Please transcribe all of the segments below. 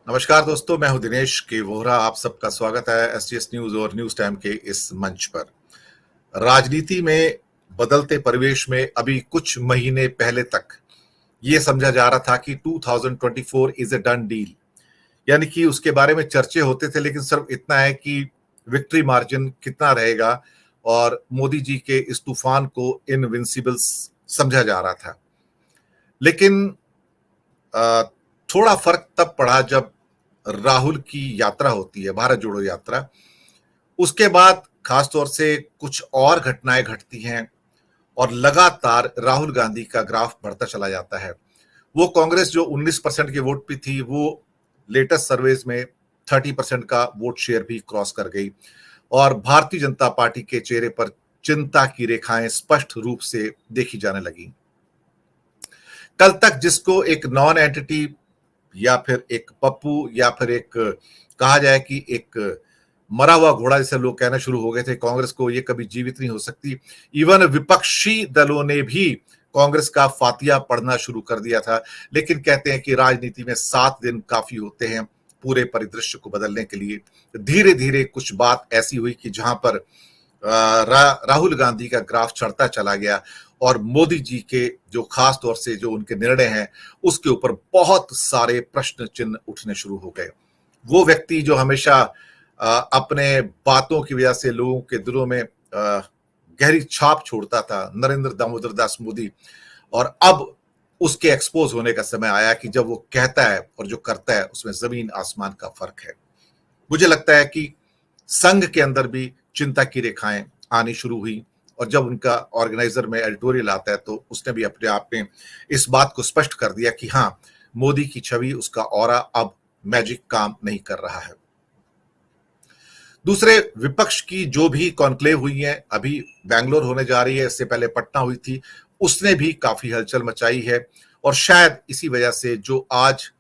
नमस्कार दोस्तों, मैं हूं दिनेश के वोहरा। आप सबका स्वागत है एसटीएस न्यूज और न्यूज टाइम के इस मंच पर। राजनीति में बदलते परिवेश में अभी कुछ महीने पहले तक ये समझा जा रहा था कि 2024 इज ए डन डील, यानी कि उसके बारे में चर्चे होते थे, लेकिन सिर्फ इतना है कि विक्ट्री मार्जिन कितना रहेगा और मोदी जी के इस तूफान को इनविंसिबल समझा जा रहा था। लेकिन अ, थोड़ा फर्क तब पड़ा जब राहुल की यात्रा होती है, भारत जोड़ो यात्रा। उसके बाद खासतौर से कुछ और घटनाएं घटती हैं और लगातार राहुल गांधी का ग्राफ बढ़ता चला जाता है। वो कांग्रेस जो 19% के वोट पे थी, वो लेटेस्ट सर्वेज में 30% का वोट शेयर भी क्रॉस कर गई और भारतीय जनता पार्टी के चेहरे पर चिंता की रेखाएं स्पष्ट रूप से देखी जाने लगी। कल तक जिसको एक नॉन एंटिटी या फिर एक पप्पू या फिर एक कहा जाए कि एक मरा हुआ घोड़ा जैसे लोग कहना शुरू हो गए थे, कांग्रेस को ये कभी जीवित नहीं हो सकती। इवन विपक्षी दलों ने भी कांग्रेस का फातिया पढ़ना शुरू कर दिया था। लेकिन कहते हैं कि राजनीति में 7 दिन काफी होते हैं पूरे परिदृश्य को बदलने के लिए। धीरे धीरे कुछ बात ऐसी हुई कि जहां पर राहुल गांधी का ग्राफ चढ़ता चला गया और मोदी जी के जो खास तौर से जो उनके निर्णय हैं उसके ऊपर बहुत सारे प्रश्न चिन्ह उठने शुरू हो गए। वो व्यक्ति जो हमेशा अपने बातों की वजह से लोगों के दिलों में गहरी छाप छोड़ता था, नरेंद्र दामोदर दास मोदी, और अब उसके एक्सपोज होने का समय आया कि जब वो कहता है और जो करता है उसमें जमीन आसमान का फर्क है। मुझे लगता है कि संघ के अंदर भी चिंता की रेखाएं आनी शुरू हुई और जब उनका ऑर्गेनाइजर में एडिटोरियल आता है तो उसने भी अपने आप में इस बात को स्पष्ट कर दिया कि हाँ, मोदी की छवि, उसका ऑरा अब मैजिक काम नहीं कर रहा है। दूसरे विपक्ष की जो भी कॉन्क्लेव हुई है, अभी बैंगलोर होने जा रही है, इससे पहले पटना हुई थी, उसने भी काफी हलचल मचाई है और शायद इसी वजह से जो आज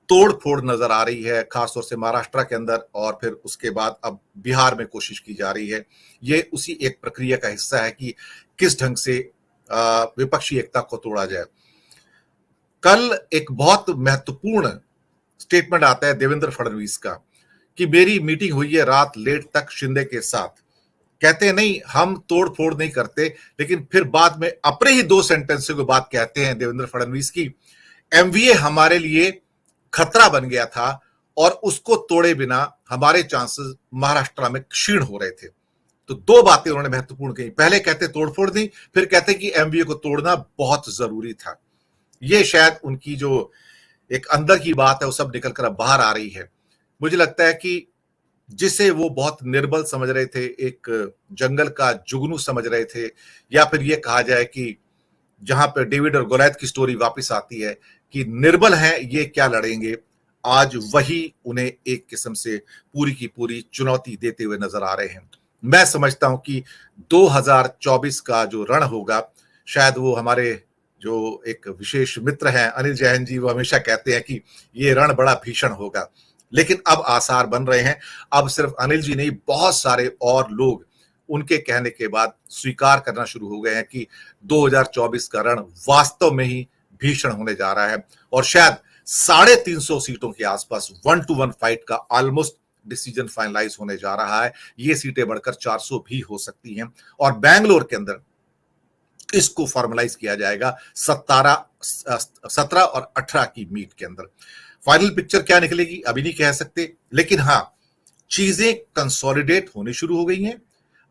तोड़ फोड़ नजर आ रही है खासतौर से महाराष्ट्र के अंदर और फिर उसके बाद अब बिहार में कोशिश की जा रही है, ये उसी एक प्रक्रिया का हिस्सा है कि किस ढंग से विपक्षी एकता को तोड़ा जाए। कल एक बहुत महत्वपूर्ण स्टेटमेंट आता है देवेंद्र फडणवीस का कि मेरी मीटिंग हुई है रात लेट तक शिंदे के साथ। कहते हैं नहीं, हम तोड़ फोड़ नहीं करते, लेकिन फिर बाद में अपने ही 2 सेंटेंसों की बात कहते हैं देवेंद्र फडणवीस की, एमवीए हमारे लिए खतरा बन गया था और उसको तोड़े बिना हमारे चांसेस महाराष्ट्र में क्षीण हो रहे थे। तो 2 बातें उन्होंने महत्वपूर्ण कही। पहले कहते तोड़फोड़ नहीं, फिर कहते कि एमवीए को तोड़ना बहुत जरूरी था। ये शायद उनकी जो एक अंदर की बात है वो सब निकलकर अब बाहर आ रही है। मुझे लगता है कि जिसे वो बहुत निर्बल समझ रहे थे, एक जंगल का जुगनू समझ रहे थे, या फिर ये कहा जाए कि जहां पर डेविड और गोलैथ की स्टोरी वापस आती है कि निर्बल हैं ये क्या लड़ेंगे, आज वही उन्हें एक किस्म से पूरी की पूरी चुनौती देते हुए नजर आ रहे हैं। मैं समझता हूं कि 2024 का जो रण होगा, शायद वो हमारे जो एक विशेष मित्र हैं अनिल जैन जी, वो हमेशा कहते हैं कि ये रण बड़ा भीषण होगा। लेकिन अब आसार बन रहे हैं, अब सिर्फ अनिल जी नहीं, बहुत सारे और लोग उनके कहने के बाद स्वीकार करना शुरू हो गए हैं कि 2024 का रण वास्तव में ही भीषण होने जा रहा है और शायद 350 सीटों के आसपास 1-to-1 फाइट का ऑलमोस्ट डिसीजन फाइनलाइज होने जा रहा है। ये सीटें बढ़कर 400 भी हो सकती हैं और बैंगलोर के अंदर इसको फॉर्मलाइज किया जाएगा 17 और 18 की मीट के अंदर। फाइनल पिक्चर क्या निकलेगी अभी नहीं कह सकते, लेकिन हाँ, चीजें कंसोलिडेट होनी शुरू हो गई हैं।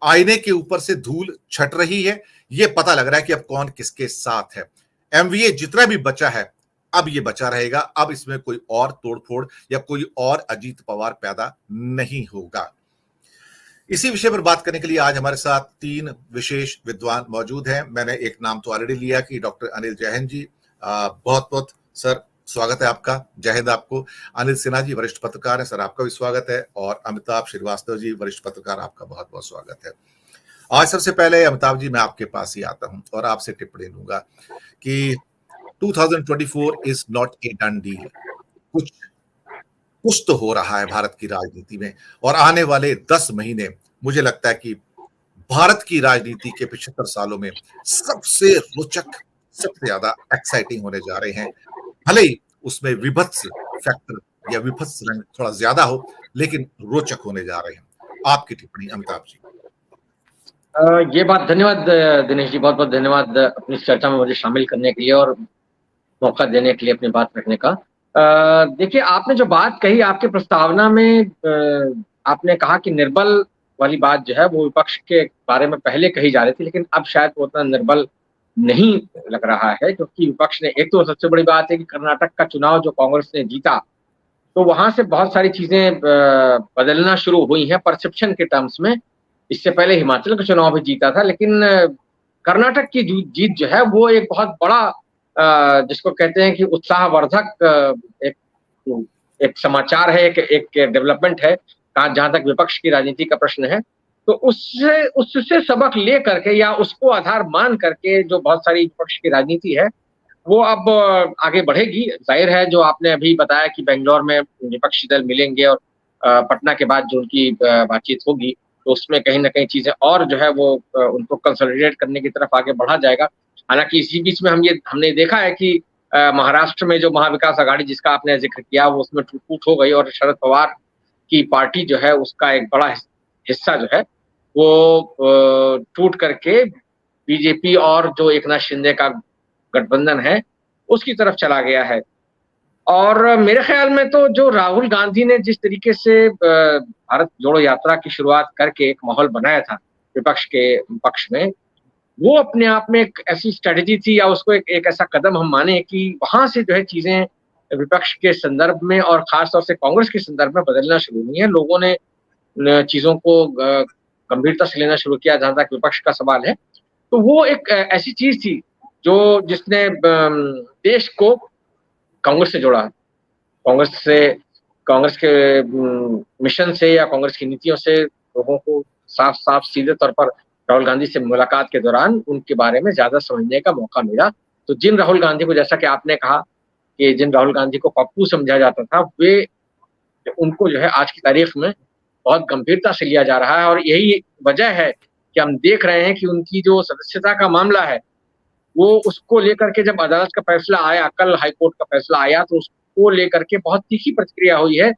आईने के ऊपर से धूल छट रही है, ये पता लग रहा है कि अब कौन किसके साथ है। एमवीए जितना भी बचा है अब ये बचा रहेगा, अब इसमें कोई और तोड़फोड़ या कोई और अजीत पवार पैदा नहीं होगा। इसी विषय पर बात करने के लिए आज हमारे साथ 3 विशेष विद्वान मौजूद हैं। मैंने एक नाम तो ऑलरेडी लिया कि डॉक्टर अनिल जैन जी, बहुत बहुत सर स्वागत है आपका, जय हिंद आपको। अनिल सिन्हा जी वरिष्ठ पत्रकार हैं, सर आपका भी स्वागत है। और अमिताभ श्रीवास्तव जी वरिष्ठ पत्रकार, आपका बहुत बहुत स्वागत है। आज सबसे पहले अमिताभ जी मैं आपके पास ही आता हूं और आपसे टिप्पणी लूंगा कि 2024 is not a done deal. कुछ कुछ तो हो रहा है भारत की राजनीति में और आने वाले 10 महीने मुझे लगता है कि भारत की राजनीति के 75 सालों में सबसे रोचक, सबसे ज्यादा एक्साइटिंग होने जा रहे हैं। भले ही उसमें विभत्स फैक्टर या विभत्स रंग थोड़ा ज्यादा हो, लेकिन रोचक होने जा रहे हैं। आपकी टिप्पणी अमिताभ जी। ये बात, धन्यवाद दिनेश जी, बहुत बहुत धन्यवाद अपनी इस चर्चा में मुझे शामिल करने के लिए और मौका देने के लिए अपनी बात रखने का। देखिए, आपने जो बात कही, आपके प्रस्तावना में आपने कहा कि निर्बल वाली बात जो है वो विपक्ष के बारे में पहले कही जा रही थी, लेकिन अब शायद वो उतना निर्बल नहीं लग रहा है, क्योंकि विपक्ष ने, एक तो सबसे बड़ी बात है कि कर्नाटक का चुनाव जो कांग्रेस ने जीता, तो वहां से बहुत सारी चीजें बदलना शुरू हुई हैं परसेप्शन के टर्म्स में। इससे पहले हिमाचल का चुनाव भी जीता था, लेकिन कर्नाटक की जीत जो है वो एक बहुत बड़ा जिसको कहते हैं कि उत्साहवर्धक एक एक समाचार है, एक डेवलपमेंट है, जहां तक विपक्ष की राजनीति का प्रश्न है। तो उससे सबक ले करके या उसको आधार मान करके जो बहुत सारी विपक्ष की राजनीति है वो अब आगे बढ़ेगी। जाहिर है, जो आपने अभी बताया कि बेंगलोर में विपक्षी दल मिलेंगे और पटना के बाद जो उनकी बातचीत होगी, तो उसमें कहीं ना कहीं चीजें और जो है वो उनको कंसोलिडेट करने की तरफ आगे बढ़ा जाएगा। हालांकि इसी बीच में हमने देखा है कि महाराष्ट्र में जो महाविकास आघाड़ी जिसका आपने जिक्र किया, वो उसमें टूट हो गई और शरद पवार की पार्टी जो है उसका एक बड़ा हिस्सा जो है वो टूट करके बीजेपी और जो एकनाथ शिंदे का गठबंधन है उसकी तरफ चला गया है। और मेरे ख्याल में तो जो राहुल गांधी ने जिस तरीके से भारत जोड़ो यात्रा की शुरुआत करके एक माहौल बनाया था विपक्ष के पक्ष में, वो अपने आप में एक ऐसी स्ट्रेटेजी थी या उसको एक ऐसा कदम हम माने कि वहां से जो है चीजें विपक्ष के संदर्भ में और खासतौर से कांग्रेस के संदर्भ में बदलना शुरू हुई है। लोगों ने चीजों को गंभीरता से लेना शुरू किया। जहां तक विपक्ष का सवाल है, तो वो एक ऐसी चीज थी जो जिसने देश को कांग्रेस से जोड़ा। कांग्रेस के मिशन से या कांग्रेस की नीतियों से लोगों को साफ साफ सीधे तौर पर राहुल गांधी से मुलाकात के दौरान उनके बारे में ज्यादा समझने का मौका मिला। तो जिन राहुल गांधी को, जैसा कि आपने कहा कि जिन राहुल गांधी को पप्पू समझा जाता था, वे उनको जो है आज की तारीख में बहुत गंभीरता से लिया जा रहा है। और यही वजह है कि हम देख रहे हैं कि उनकी जो सदस्यता का मामला है वो उसको लेकर के जब अदालत का फैसला आया, कल हाईकोर्ट का फैसला आया, तो उसको लेकर के बहुत तीखी प्रतिक्रिया हुई है।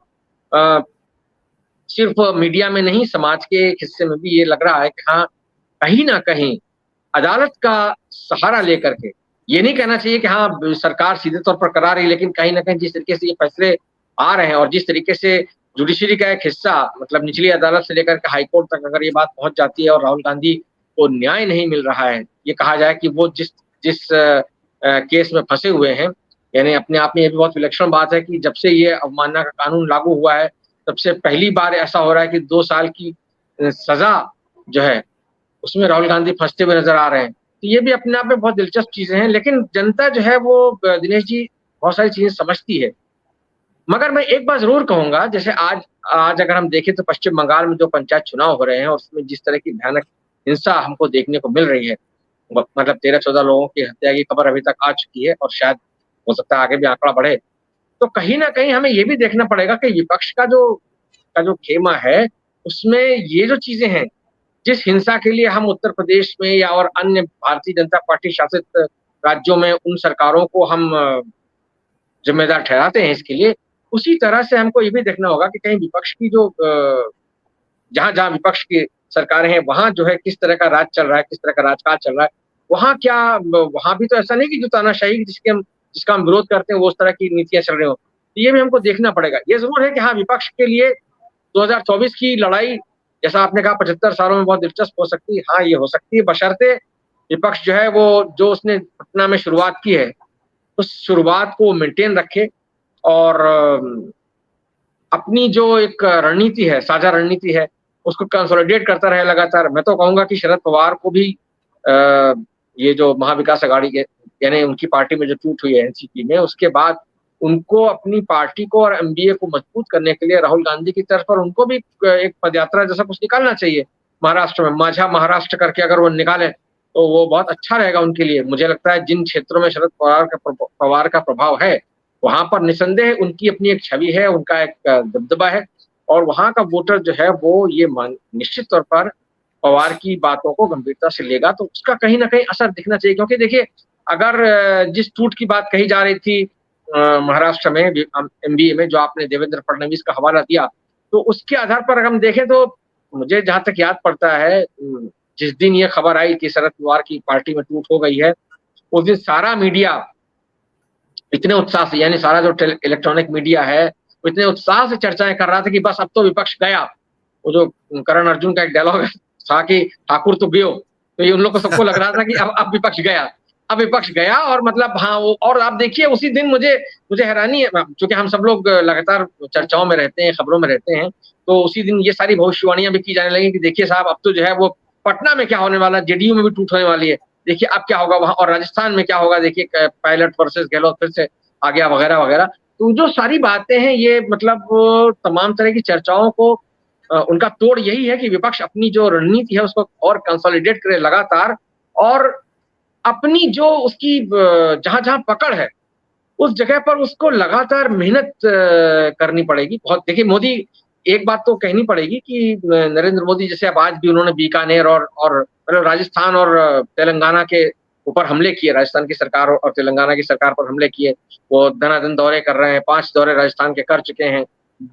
सिर्फ मीडिया में नहीं, समाज के एक हिस्से में भी ये लग रहा है कि हाँ, कहीं ना कहीं अदालत का सहारा लेकर के, ये नहीं कहना चाहिए कि हाँ सरकार सीधे तौर पर करा रही, लेकिन कहीं ना कहीं जिस तरीके से ये फैसले आ रहे हैं और जिस तरीके से जुडिशरी का एक हिस्सा, मतलब निचली अदालत से लेकर के हाईकोर्ट तक अगर ये बात पहुंच जाती है और राहुल गांधी को न्याय नहीं मिल रहा है, ये कहा जाए कि वो जिस जिस केस में फंसे हुए हैं, यानी अपने आप में ये भी बहुत विलक्षण बात है कि जब से ये अवमानना का कानून लागू हुआ है, तब से पहली बार ऐसा हो रहा है कि 2 साल की सजा जो है उसमें राहुल गांधी फंसते हुए नजर आ रहे हैं। तो ये भी अपने आप में बहुत दिलचस्प चीजें हैं। लेकिन जनता जो है वो दिनेश जी बहुत सारी चीजें समझती है। मगर मैं एक बात जरूर कहूंगा, जैसे आज आज अगर हम देखें तो पश्चिम बंगाल में जो पंचायत चुनाव हो रहे हैं और उसमें जिस तरह की भयानक हिंसा हमको देखने को मिल रही है, मतलब 13-14 लोगों की हत्या की खबर अभी तक आ चुकी है और शायद हो सकता है आगे भी आंकड़ा बढ़े। तो कहीं ना कहीं हमें ये भी देखना पड़ेगा कि विपक्ष का जो खेमा है उसमें ये जो चीजें हैं, जिस हिंसा के लिए हम उत्तर प्रदेश में या और अन्य भारतीय जनता पार्टी शासित राज्यों में उन सरकारों को हम जिम्मेदार ठहराते हैं इसके लिए, उसी तरह से हमको ये भी देखना होगा कि कहीं विपक्ष की जो जहां जहां विपक्ष की सरकारें हैं वहां जो है किस तरह का राज चल रहा है, किस तरह का राजकाज चल रहा है। वहां भी तो ऐसा नहीं कि जो तानाशाही जिसका हम विरोध करते हैं वो उस तरह की नीतियां चल रही हो। तो ये भी हमको देखना पड़ेगा। ये जरूर है कि हाँ, विपक्ष के लिए 2024 की लड़ाई, जैसा आपने कहा 75 सालों में बहुत दिलचस्प हो सकती है। हाँ, ये हो सकती है, बशर्ते विपक्ष जो है वो जो उसने पटना में शुरुआत की है उस शुरुआत को मेंटेन रखे और अपनी जो एक रणनीति है, साझा रणनीति है, उसको कंसोलिडेट करता रहे लगातार। मैं तो कहूंगा कि शरद पवार को भी ये जो महाविकास आघाड़ी के, यानी उनकी पार्टी में जो टूट हुई है एनसीपी में, उसके बाद उनको अपनी पार्टी को और एमडीए को मजबूत करने के लिए राहुल गांधी की तरफ पर उनको भी एक पदयात्रा जैसा कुछ निकालना चाहिए। महाराष्ट्र में माझा महाराष्ट्र करके अगर वो निकाले तो वो बहुत अच्छा रहेगा उनके लिए। मुझे लगता है जिन क्षेत्रों में शरद पवार का प्रभाव है वहां पर निसंदेह उनकी अपनी एक छवि है, उनका एक दबदबा है और वहां का वोटर जो है वो ये निश्चित तौर पर पवार की बातों को गंभीरता से लेगा। तो उसका कहीं ना कहीं असर दिखना चाहिए, क्योंकि देखिए अगर जिस टूट की बात कही जा रही थी महाराष्ट्र में एमबीए में जो आपने देवेंद्र फडणवीस का हवाला दिया, तो उसके आधार पर अगर हम देखें तो मुझे जहां तक याद पड़ता है, जिस दिन ये खबर आई कि शरद पवार की पार्टी में टूट हो गई है, उस दिन सारा मीडिया इतने उत्साह से, यानी सारा जो इलेक्ट्रॉनिक मीडिया है, वो इतने उत्साह से चर्चाएं कर रहा था कि बस अब तो विपक्ष गया। वो जो करण अर्जुन का एक डायलॉग था कि ठाकुर तो गयो, तो ये उन लोग को सबको लग रहा था कि अब विपक्ष गया, अब विपक्ष गया। और मतलब हाँ, वो और आप देखिए उसी दिन मुझे मुझे हैरानी है, क्योंकि हम सब लोग लगातार चर्चाओं में रहते हैं, खबरों में रहते हैं, तो उसी दिन ये सारी भविष्यवाणियां भी की जाने लगी कि देखिए साहब, अब तो जो है वो पटना में क्या होने वाला है, जेडीयू में भी टूट होने वाली है, देखिए अब क्या होगा वहां, और राजस्थान में क्या होगा, देखिए पायलट वर्सेस गहलोत फिर से आ गया, वगैरह वगैरह। तो जो सारी बातें हैं, ये मतलब तमाम तरह की चर्चाओं को उनका तोड़ यही है कि विपक्ष अपनी जो रणनीति है उसको और कंसोलिडेट करे लगातार, और अपनी जो उसकी जहां जहां पकड़ है उस जगह पर उसको लगातार मेहनत करनी पड़ेगी। बहुत देखिए, मोदी, एक बात तो कहनी पड़ेगी कि नरेंद्र मोदी जैसे अब आज भी उन्होंने बीकानेर और मतलब राजस्थान और तेलंगाना के ऊपर हमले किए, राजस्थान की सरकार और तेलंगाना की सरकार पर हमले किए। वो धनाधन दौरे कर रहे हैं, 5 दौरे राजस्थान के कर चुके हैं,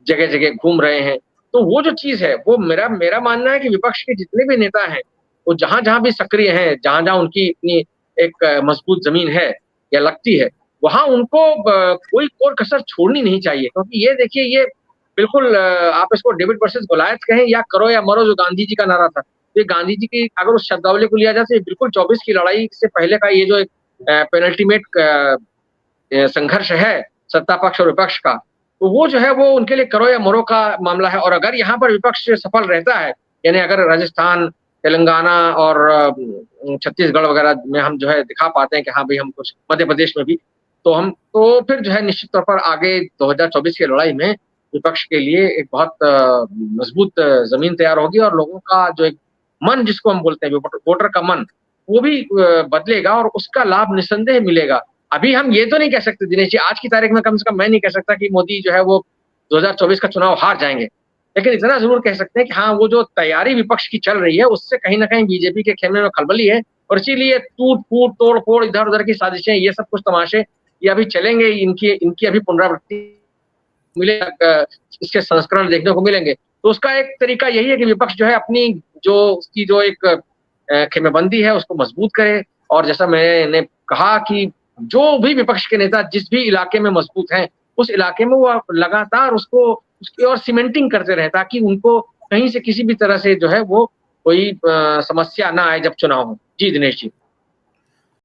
जगह जगह घूम रहे हैं। तो वो जो चीज है, वो मेरा मेरा मानना है कि विपक्ष के जितने भी नेता हैं, वो जहां जहां भी सक्रिय हैं, जहां जहां उनकी इतनी एक मजबूत जमीन है या लगती है, वहां उनको कोई और कसर छोड़नी नहीं चाहिए। क्योंकि ये देखिए, ये बिल्कुल आप इसको डेविड वर्सेस गोलायत कहें या करो या मरो, जो गांधी जी का नारा था, ये गांधी जी की अगर उस शब्दावली को लिया जाए तो ये बिल्कुल 24 की लड़ाई से पहले का ये जो एक पेनल्टीमेट संघर्ष है सत्ता पक्ष और विपक्ष का, तो वो जो है वो उनके लिए करो या मरो का मामला है। और अगर यहाँ पर विपक्ष सफल रहता है, यानी अगर राजस्थान, तेलंगाना और छत्तीसगढ़ वगैरह में हम जो है दिखा पाते हैं कि हाँ भाई हम कुछ, मध्य प्रदेश में भी, तो हम तो फिर जो है निश्चित तौर पर आगे 2024 की लड़ाई में विपक्ष के लिए एक बहुत मजबूत जमीन तैयार होगी, और लोगों का जो एक मन जिसको हम बोलते हैं, वोटर का मन, वो भी बदलेगा और उसका लाभ निस्संदेह मिलेगा। अभी हम ये तो नहीं कह सकते दिनेश जी, आज की तारीख में कम से कम मैं नहीं कह सकता कि मोदी जो है वो 2024 का चुनाव हार जाएंगे, लेकिन इतना जरूर कह सकते हैं कि हाँ, वो जो तैयारी विपक्ष की चल रही है उससे कहीं ना कहीं बीजेपी के खेमे में खलबली है, और इसीलिए टूट फूट, तोड़ फोड़, इधर उधर की साजिशें, ये सब कुछ तमाशे ये अभी चलेंगे, इनकी इनकी अभी पुनरावृत्ति मिलेगा, इसके संस्करण देखने को मिलेंगे। तो उसका एक तरीका यही है कि विपक्ष जो है अपनी जो उसकी जो एक खेमेबंदी है उसको मजबूत करे, और जैसा मैंने कहा कि जो भी विपक्ष के नेता जिस भी इलाके में मजबूत हैं, उस इलाके में वो लगातार उसको उसकी और सीमेंटिंग करते रहे, ताकि उनको कहीं से किसी भी तरह से जो है वो कोई समस्या ना आए जब चुनाव हो। जी दिनेश जी।